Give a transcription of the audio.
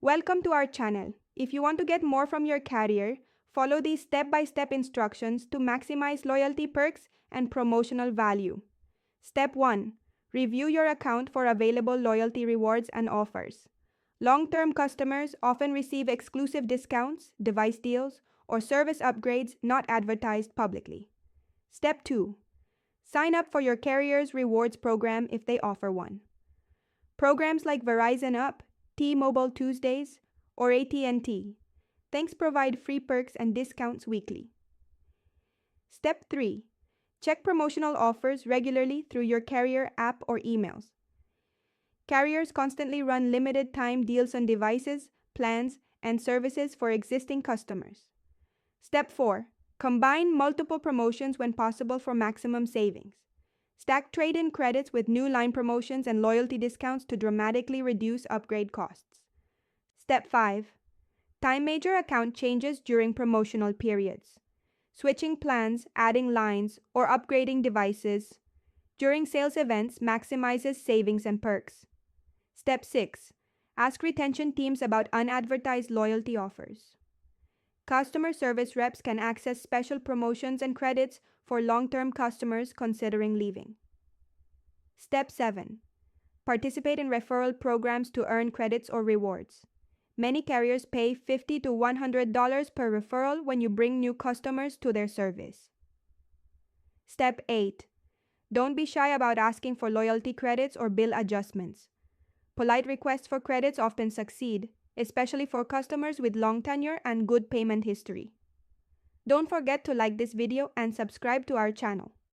Welcome to our channel. If you want to get more from your carrier, follow these step-by-step instructions to maximize loyalty perks and promotional value. Step 1. Review your account for available loyalty rewards and offers. Long-term customers often receive exclusive discounts, device deals, or service upgrades not advertised publicly. Step 2. Sign up for your carrier's rewards program if they offer one. Programs like Verizon Up, T-Mobile Tuesdays, or AT&T. Thanks provide free perks and discounts weekly. Step 3. Check promotional offers regularly through your carrier app or emails. Carriers constantly run limited-time deals on devices, plans, and services for existing customers. Step 4. Combine multiple promotions when possible for maximum savings. Stack trade-in credits with new line promotions and loyalty discounts to dramatically reduce upgrade costs. Step 5. Time major account changes during promotional periods. Switching plans, adding lines, or upgrading devices during sales events maximizes savings and perks. Step 6. Ask retention teams about unadvertised loyalty offers. Customer service reps can access special promotions and credits for long-term customers considering leaving. Step 7. Participate in referral programs to earn credits or rewards. Many carriers pay $50 to $100 per referral when you bring new customers to their service. Step 8. Don't be shy about asking for loyalty credits or bill adjustments. Polite requests for credits often succeed, especially for customers with long tenure and good payment history. Don't forget to like this video and subscribe to our channel.